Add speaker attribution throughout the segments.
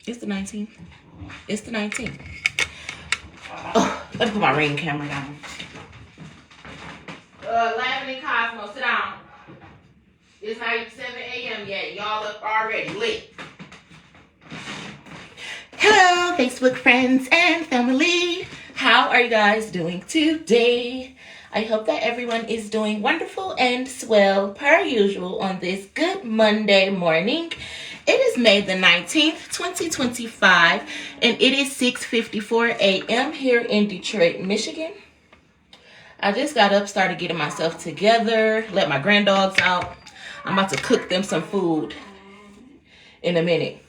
Speaker 1: It's the 19th. It's the 19th. Oh, let me put my ring camera down. Lavin and Cosmo, sit down. It's not even 7 a.m. yet. Y'all up already lit. Hello, Facebook friends and family. How are you guys doing today? I hope that everyone is doing wonderful and swell per usual on this good Monday morning. It is May the 19th, 2025, and it is 6:54 a.m. here in Detroit, Michigan. I just got up, started getting myself together, let my granddogs out. I'm about to cook them some food in a minute.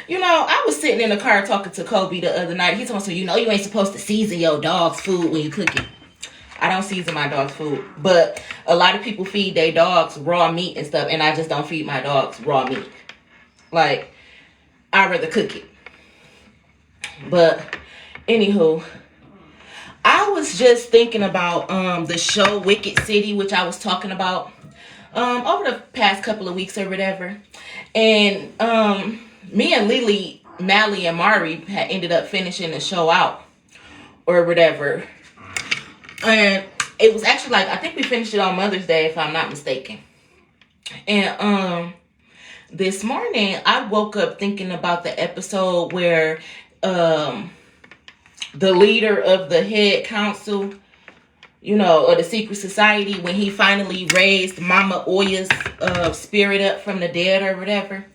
Speaker 1: You know, I was sitting in the car talking to Kobe the other night. He told me, so you know you ain't supposed to season your dog's food when you cook it. I don't season my dog's food, but a lot of people feed their dogs raw meat and stuff, and I just don't feed my dogs raw meat. Like, I'd rather cook it. But, anywho, I was just thinking about the show Wicked City, which I was talking about over the past couple of weeks or whatever. And me and Lily, Mally, and Mari had ended up finishing the show out or whatever. And it was actually like, I think we finished it on Mother's Day, if I'm not mistaken. And this morning, I woke up thinking about the episode where the leader of the head council, you know, of the secret society, when he finally raised Mama Oya's spirit up from the dead or whatever.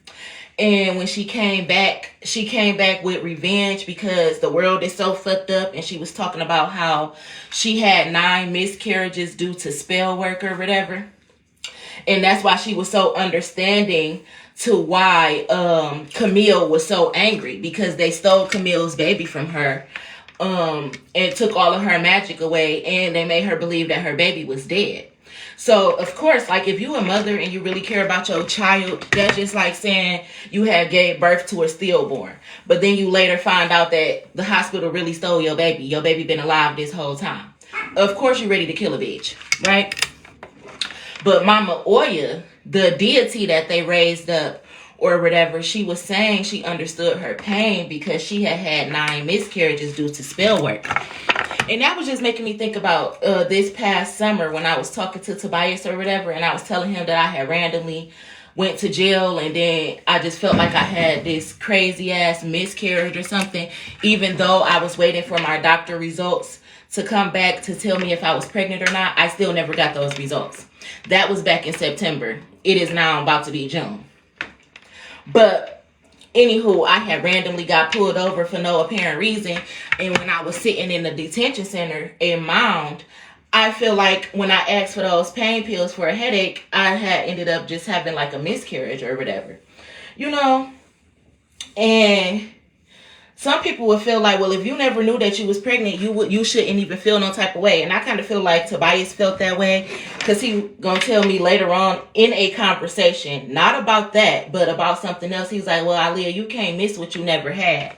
Speaker 1: And when she came back with revenge because the world is so fucked up. And she was talking about how she had 9 miscarriages due to spell work or whatever. And that's why she was so understanding to why Camille was so angry, because they stole Camille's baby from her and took all of her magic away, and they made her believe that her baby was dead. So, of course, like, if you a mother and you really care about your child, that's just like saying you had gave birth to a stillborn, but then you later find out that the hospital really stole your baby. Your baby been alive this whole time. Of course you're ready to kill a bitch, right? But Mama Oya, the deity that they raised up or whatever, she was saying she understood her pain because she had 9 miscarriages due to spell work. And that was just making me think about this past summer when I was talking to Tobias or whatever, and I was telling him that I had randomly went to jail, and then I just felt like I had this crazy ass miscarriage or something, even though I was waiting for my doctor results to come back to tell me if I was pregnant or not. I still never got those results. That was back in September. It is now about to be June. But anywho, I had randomly got pulled over for no apparent reason. And when I was sitting in the detention center in Mound, I feel like when I asked for those pain pills for a headache, I had ended up just having like a miscarriage or whatever. You know? And some people would feel like, well, if you never knew that you was pregnant, you shouldn't even feel no type of way. And I kind of feel like Tobias felt that way, because he gonna tell me later on in a conversation, not about that, but about something else. He's like, well, Aaliyah, you can't miss what you never had.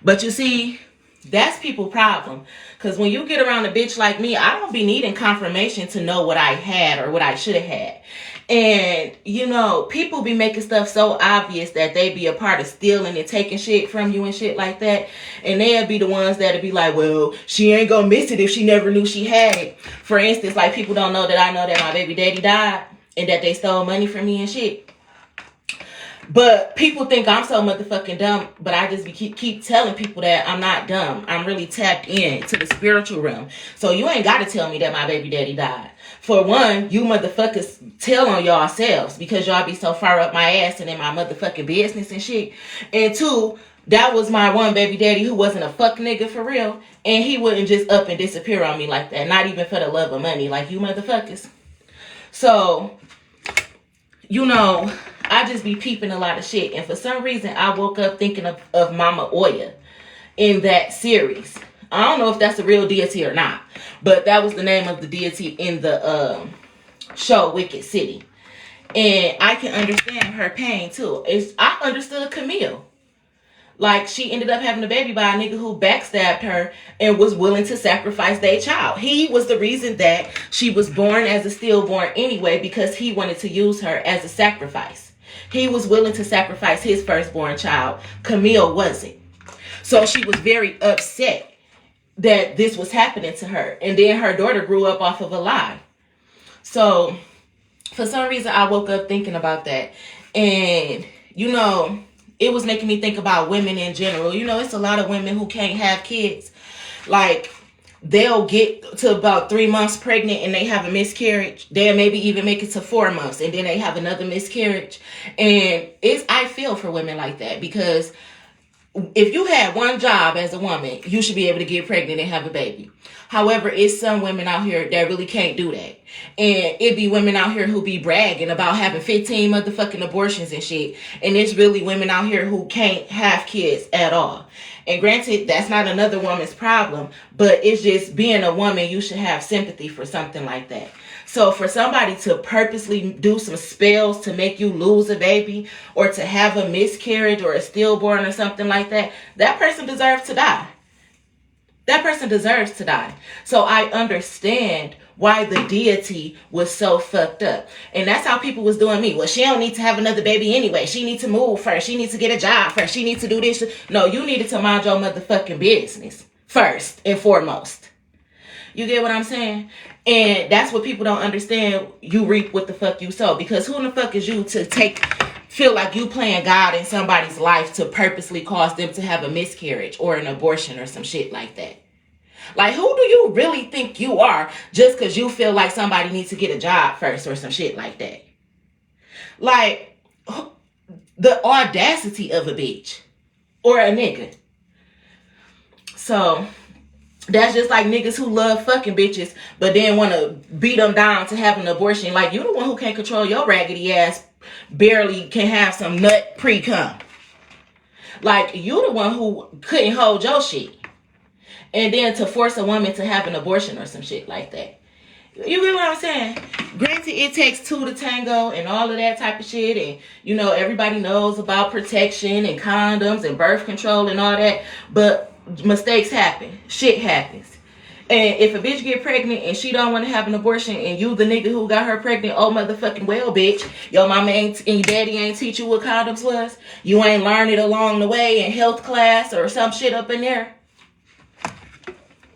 Speaker 1: But you see, that's people's problem. Because when you get around a bitch like me, I don't be needing confirmation to know what I had or what I should have had. And, you know, people be making stuff so obvious that they be a part of stealing and taking shit from you and shit like that. And they'll be the ones that'll be like, well, she ain't gonna miss it if she never knew she had it. For instance, like, people don't know that I know that my baby daddy died and that they stole money from me and shit. But people think I'm so motherfucking dumb, but I just keep telling people that I'm not dumb. I'm really tapped in to the spiritual realm. So you ain't got to tell me that my baby daddy died. For one, you motherfuckers tell on yourselves because y'all be so far up my ass and in my motherfucking business and shit. And 2, that was my one baby daddy who wasn't a fuck nigga for real. And he wouldn't just up and disappear on me like that. Not even for the love of money like you motherfuckers. So, you know, I just be peeping a lot of shit. And for some reason, I woke up thinking of Mama Oya in that series. I don't know if that's a real deity or not, but that was the name of the deity in the show Wicked City. And I can understand her pain too. I understood Camille. Like, she ended up having a baby by a nigga who backstabbed her and was willing to sacrifice their child. He was the reason that she was born as a stillborn anyway, because he wanted to use her as a sacrifice. He was willing to sacrifice his firstborn child. Camille wasn't. So she was very upset that this was happening to her. And then her daughter grew up off of a lie. So for some reason, I woke up thinking about that. And, you know, it was making me think about women in general. You know, it's a lot of women who can't have kids. Like, they'll get to about 3 months pregnant and they have a miscarriage. They'll maybe even make it to 4 months and then they have another miscarriage. And I feel for women like that, because if you had one job as a woman, you should be able to get pregnant and have a baby. However, it's some women out here that really can't do that. And it be women out here who be bragging about having 15 motherfucking abortions and shit. And it's really women out here who can't have kids at all. And granted, that's not another woman's problem, but it's just, being a woman, you should have sympathy for something like that. So for somebody to purposely do some spells to make you lose a baby, or to have a miscarriage or a stillborn or something like that, that person deserves to die. That person deserves to die. So I understand why the deity was so fucked up. And that's how people was doing me. Well, she don't need to have another baby anyway. She needs to move first. She needs to get a job first. She needs to do this. No, you needed to mind your motherfucking business first and foremost. You get what I'm saying? And that's what people don't understand. You reap what the fuck you sow. Because who the fuck is you to feel like you playing God in somebody's life to purposely cause them to have a miscarriage or an abortion or some shit like that? Like, who do you really think you are just because you feel like somebody needs to get a job first or some shit like that? Like, the audacity of a bitch or a nigga. So that's just like niggas who love fucking bitches but then want to beat them down to have an abortion. Like, you the one who can't control your raggedy ass, barely can have some nut pre-cum. Like, you the one who couldn't hold your shit. And then to force a woman to have an abortion or some shit like that. You get what I'm saying? Granted, it takes two to tango and all of that type of shit. And, you know, everybody knows about protection and condoms and birth control and all that. But mistakes happen. Shit happens. And if a bitch get pregnant and she don't want to have an abortion, and you the nigga who got her pregnant, oh motherfucking well, bitch, your mama ain't and your daddy ain't teach you what condoms was. You ain't learn it along the way in health class or some shit up in there.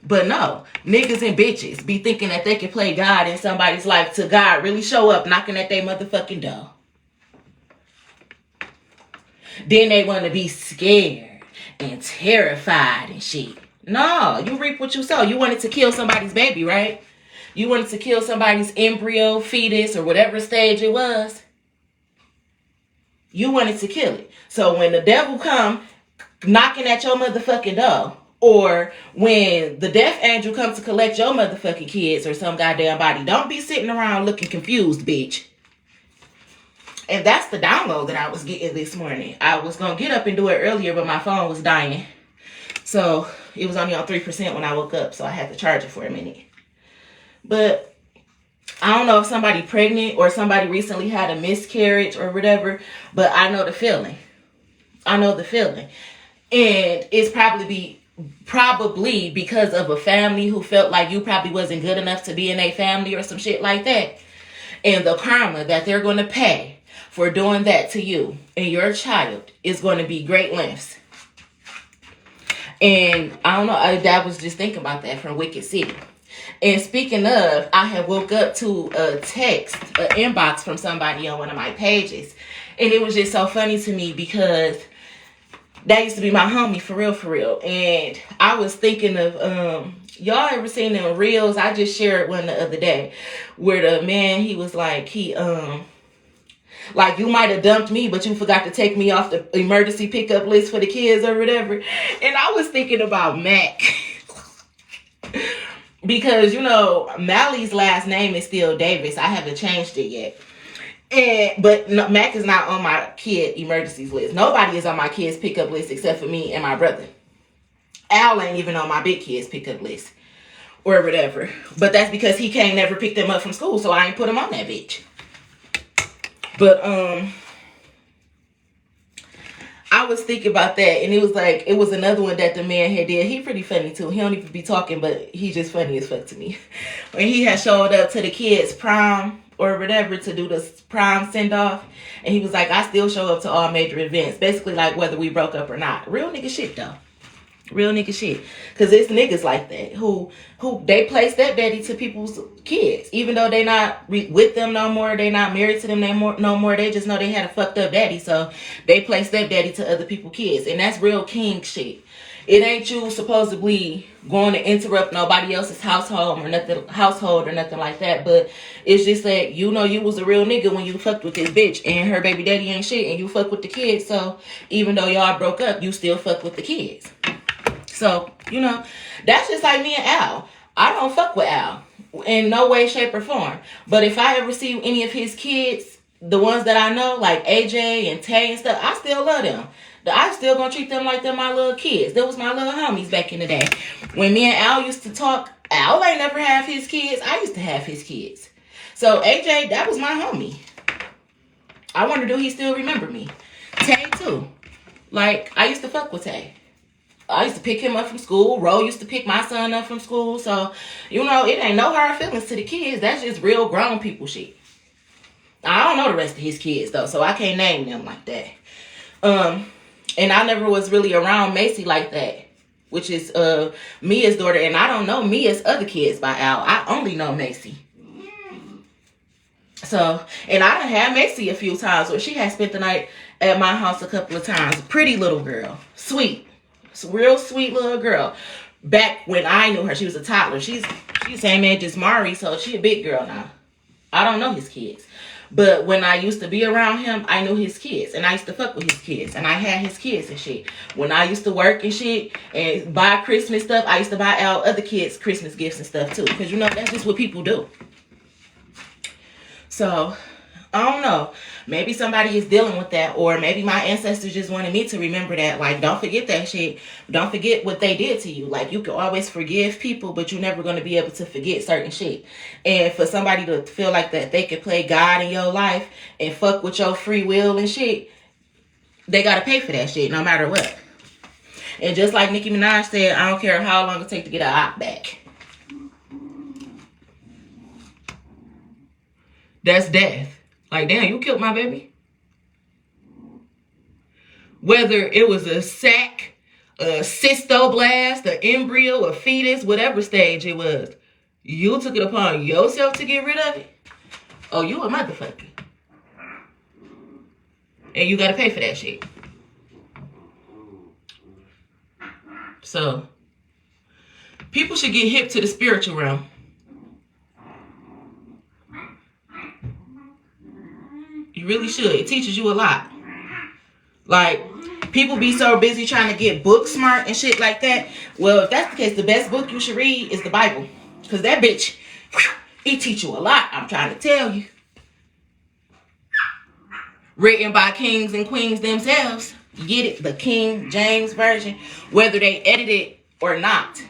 Speaker 1: But no, niggas and bitches be thinking that they can play God in somebody's life till God really show up knocking at their motherfucking door. Then they want to be scared and terrified and shit. No, you reap what you sow. You wanted to kill somebody's baby, right? You wanted to kill somebody's embryo, fetus, or whatever stage it was. You wanted to kill it. So when the devil come knocking at your motherfucking door, or when the death angel comes to collect your motherfucking kids or some goddamn body, don't be sitting around looking confused, bitch. And that's the download that I was getting this morning. I was going to get up and do it earlier, but my phone was dying. So it was only on 3% when I woke up, so I had to charge it for a minute. But I don't know if somebody pregnant or somebody recently had a miscarriage or whatever, but I know the feeling. I know the feeling. And it's probably because of a family who felt like you probably wasn't good enough to be in a family or some shit like that. And the karma that they're going to pay for doing that to you and your child is going to be great lengths. And I don't know, I was just thinking about that from Wicked City. And speaking of, I had woke up to a text, an inbox from somebody on one of my pages. And it was just so funny to me because that used to be my homie, for real. And I was thinking of, y'all ever seen them reels? I just shared one the other day where the man, he was like, like, you might have dumped me, but you forgot to take me off the emergency pickup list for the kids or whatever. And I was thinking about Mac. Because, you know, Mally's last name is still Davis. I haven't changed it yet. But no, Mac is not on my kid emergencies list. Nobody is on my kids pickup list except for me and my brother. Al ain't even on my big kids pickup list or whatever. But that's because he can't never pick them up from school, so I ain't put him on that bitch. But I was thinking about that, and it was like, it was another one that the man had did. He pretty funny too. He don't even be talking, but he's just funny as fuck to me. When he had showed up to the kids' prom or whatever to do the prom send off, and he was like, I still show up to all major events, basically like whether we broke up or not. Real nigga shit though. Real nigga shit. Because it's niggas like that who they play stepdaddy to people's kids, even though they not with them no more, they not married to them no more. They just know they had a fucked up daddy, so they play stepdaddy to other people's kids, and that's real king shit. It ain't you supposedly going to interrupt nobody else's household or nothing like that. But it's just that you know you was a real nigga when you fucked with this bitch and her baby daddy ain't shit, and you fuck with the kids. So even though y'all broke up, you still fuck with the kids. So, you know, that's just like me and Al. I don't fuck with Al in no way, shape, or form. But if I ever see any of his kids, the ones that I know, like AJ and Tay and stuff, I still love them. I still gonna treat them like they're my little kids. They was my little homies back in the day. When me and Al used to talk, Al ain't never have his kids. I used to have his kids. So AJ, that was my homie. I wonder, do he still remember me? Tay too. Like, I used to fuck with Tay. I used to pick him up from school. Ro used to pick my son up from school. So, you know, it ain't no hard feelings to the kids. That's just real grown people shit. I don't know the rest of his kids though, so I can't name them like that. And I never was really around Macy like that, which is Mia's daughter. And I don't know Mia's other kids by Al. I only know Macy. So, and I done had Macy a few times where she had spent the night at my house a couple of times. Pretty little girl. Sweet. Real sweet little girl. Back when I knew her, she was a toddler. She's the same age as Mari, so she a big girl now. I don't know his kids. But when I used to be around him, I knew his kids. And I used to fuck with his kids. And I had his kids and shit. When I used to work and shit and buy Christmas stuff, I used to buy out other kids Christmas gifts and stuff too. Because, you know, that's just what people do. So, I don't know. Maybe somebody is dealing with that. Or maybe my ancestors just wanted me to remember that. Like, don't forget that shit. Don't forget what they did to you. Like, you can always forgive people, but you're never going to be able to forget certain shit. And for somebody to feel like that they can play God in your life and fuck with your free will and shit, they got to pay for that shit no matter what. And just like Nicki Minaj said, I don't care how long it takes to get an op back. That's death. Like, damn, you killed my baby. Whether it was a sac, a cystoblast, an embryo, a fetus, whatever stage it was, you took it upon yourself to get rid of it. Oh, you a motherfucker. And you gotta pay for that shit. So, people should get hip to the spiritual realm. You really should. It teaches you a lot. Like, people be so busy trying to get book smart and shit like that. Well, if that's the case, the best book you should read is the Bible. Because that bitch, it teach you a lot, I'm trying to tell you. Written by kings and queens themselves. You get it? The King James Version. Whether they edit it or not.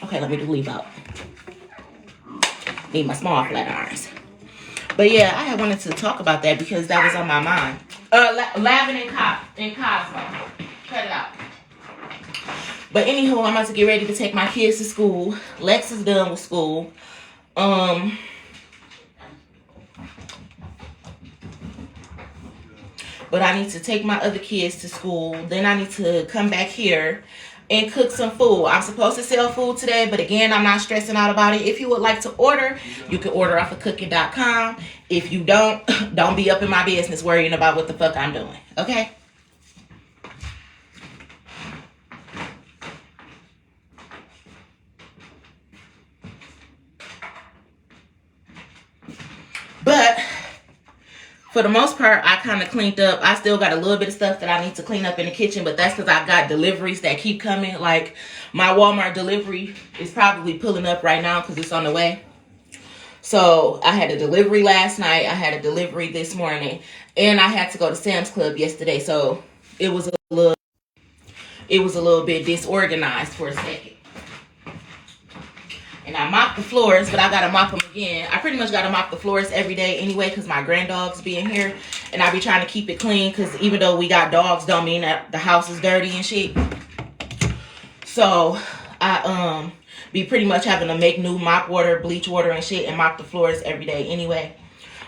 Speaker 1: Okay, let me leave out. Need my small flat irons. But yeah, I had wanted to talk about that because that was on my mind. Lavin and Cosmo. Cut it out. But anywho, I'm about to get ready to take my kids to school. Lex is done with school. But I need to take my other kids to school. Then I need to come back here and cook some food. I'm supposed to sell food today, but again, I'm not stressing out about it. If you would like to order, you can order off of cooking.com. If you don't be up in my business worrying about what the fuck I'm doing. Okay? But for the most part, I kind of cleaned up. I still got a little bit of stuff that I need to clean up in the kitchen, but that's because I've got deliveries that keep coming. Like, my Walmart delivery is probably pulling up right now because it's on the way. So, I had a delivery last night. I had a delivery this morning. And I had to go to Sam's Club yesterday. So, it was a little bit disorganized for a second. And I mop the floors, but I gotta mop them again. I pretty much gotta mop the floors every day anyway, because my granddogs be in here. And I be trying to keep it clean, because even though we got dogs, don't mean that the house is dirty and shit. So I be pretty much having to make new mop water, bleach water and shit, and mop the floors every day anyway.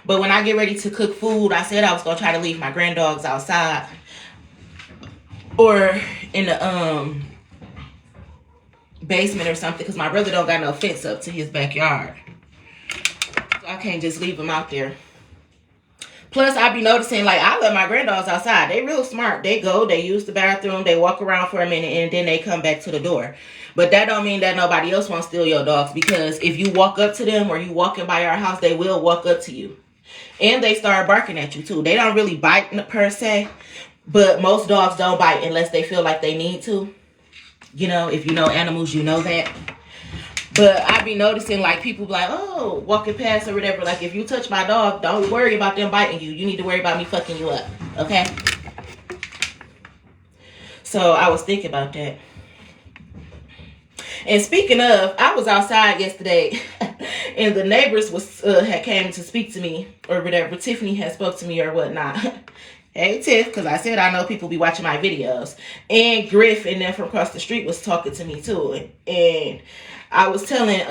Speaker 1: But when I get ready to cook food, I said I was gonna try to leave my granddogs outside or in the basement or something, because my brother don't got no fence up to his backyard, so I can't just leave them out there. Plus, I be noticing, like, I let my granddogs outside. They real smart. They go, they use the bathroom, they walk around for a minute, and then they come back to the door. But that don't mean that nobody else won't steal your dogs, because if you walk up to them or you walking by our house, they will walk up to you. And they start barking at you, too. They don't really bite per se, but most dogs don't bite unless they feel like they need to. You know, if you know animals, you know that. But I be noticing, like, people be like, oh, walking past or whatever. Like, if you touch my dog, don't worry about them biting you. You need to worry about me fucking you up. Okay? So, I was thinking about that. And speaking of, I was outside yesterday. And the neighbors had came to speak to me or whatever. Tiffany had spoke to me or whatnot. Hey, Tiff, because I said I know people be watching my videos. And Griff and them from across the street was talking to me, too. And I was telling,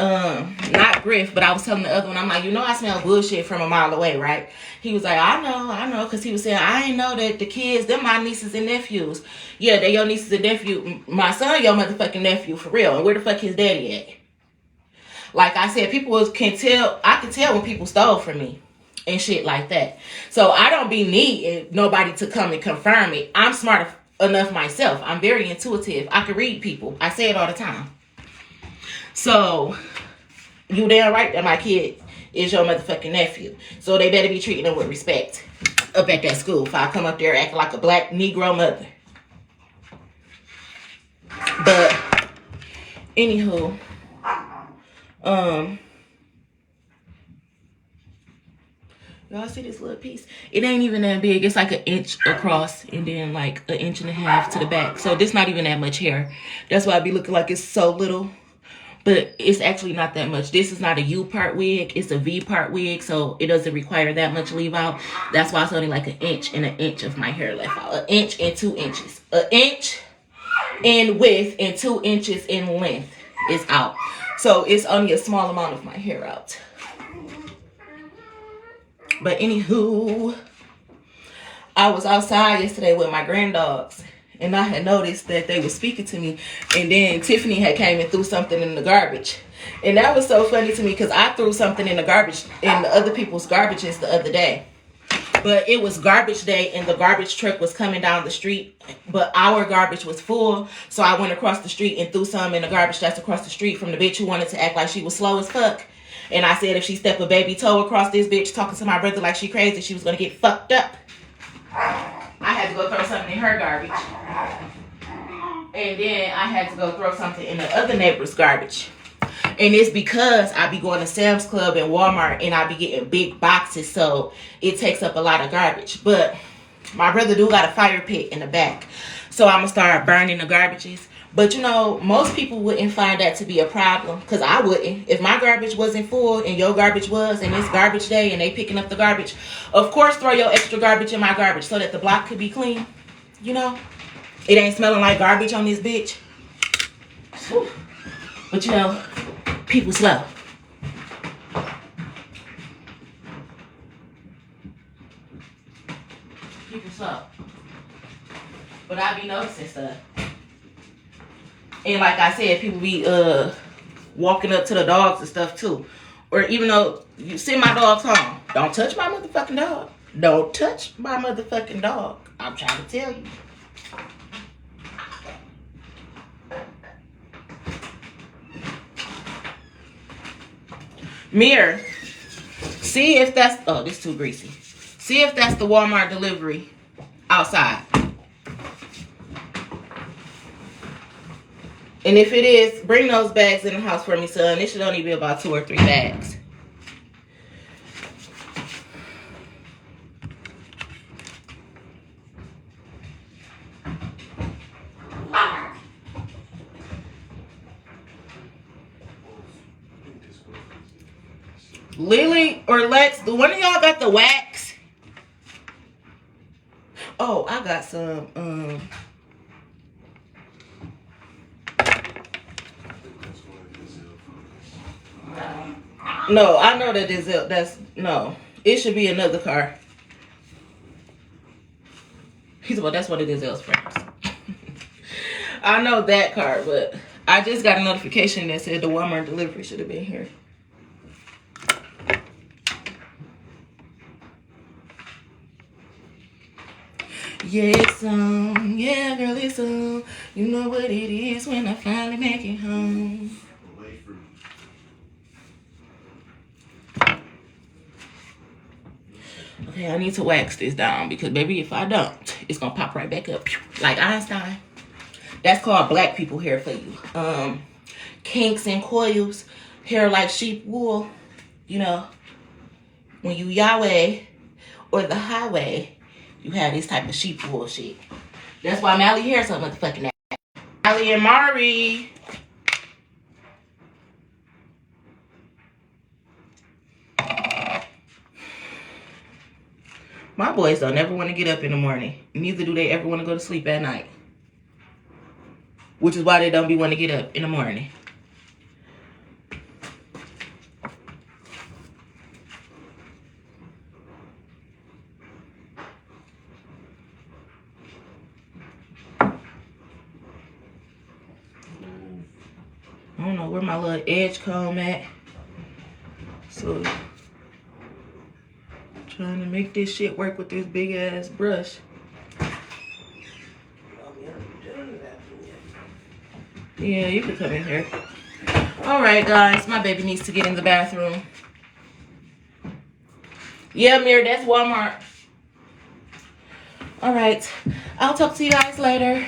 Speaker 1: not Griff, but I was telling the other one, I'm like, you know I smell bullshit from a mile away, right? He was like, I know, because he was saying, I ain't know that the kids, they're my nieces and nephews. Yeah, they're your nieces and nephews. My son, your motherfucking nephew, for real. And where the fuck his daddy at? Like I said, people can tell, I can tell when people stole from me. And shit like that. So I don't be needing nobody to come and confirm it. I'm smart enough myself. I'm very intuitive. I can read people. I say it all the time. So you damn right that my kid is your motherfucking nephew. So they better be treating them with respect up at that school. If I come up there acting like a black Negro mother. But anywho, y'all see this little piece? It ain't even that big. It's like an inch across and then like an inch and a half to the back. So this not even that much hair. That's why I be looking like it's so little. But it's actually not that much. This is not a U part wig. It's a V part wig. So it doesn't require that much leave out. That's why it's only like an inch and an inch of my hair left out. An inch and 2 inches. An inch in width and 2 inches in length is out. So it's only a small amount of my hair out. But anywho, I was outside yesterday with my granddogs, and I had noticed that they were speaking to me, and then Tiffany had came and threw something in the garbage. And that was so funny to me, because I threw something in the garbage, in the other people's garbages the other day. But it was garbage day, and the garbage truck was coming down the street, but our garbage was full, so I went across the street and threw some in the garbage that's across the street from the bitch who wanted to act like she was slow as fuck. And I said if she stepped a baby toe across this bitch talking to my brother like she crazy, she was going to get fucked up. I had to go throw something in her garbage. And then I had to go throw something in the other neighbor's garbage. And it's because I be going to Sam's Club and Walmart and I be getting big boxes, so it takes up a lot of garbage. But my brother do got a fire pit in the back, so I'm going to start burning the garbages. But, you know, most people wouldn't find that to be a problem, because I wouldn't. If my garbage wasn't full and your garbage was, and it's garbage day and they picking up the garbage, of course throw your extra garbage in my garbage so that the block could be clean. You know? It ain't smelling like garbage on this bitch. Whew. But, you know, people slow. People slow. But I be noticing stuff. And like I said, people be walking up to the dogs and stuff too. Or even though you send my dogs home, don't touch my motherfucking dog. Don't touch my motherfucking dog. I'm trying to tell you. Mirror, see if that's, oh, this is too greasy. See if that's the Walmart delivery outside. And if it is, bring those bags in the house for me, son. It should only be about 2 or 3 bags. Lily or Lex, the one of y'all got the wax? Oh, I got some. No, I know that is it. That's no. It should be another car. He's well, that's what it is, friends. I know that car, but I just got a notification that said the Walmart delivery should have been here. Yeah, it's on. Yeah, girl, it's on. You know what it is when I finally make it home. Okay, I need to wax this down because, baby, if I don't, it's going to pop right back up. Like Einstein. That's called black people hair for you. Kinks and coils, hair like sheep wool. You know, when you Yahweh or the highway, you have this type of sheep wool shit. That's why Mally hair so motherfucking ass. Mally and Mari. My boys don't ever want to get up in the morning. Neither do they ever want to go to sleep at night. Which is why they don't be wanting to get up in the morning. I don't know where my little edge comb at. So, trying to make this shit work with this big ass brush. Yeah, you can come in here. Alright, guys. My baby needs to get in the bathroom. Yeah, Mir, that's Walmart. Alright. I'll talk to you guys later.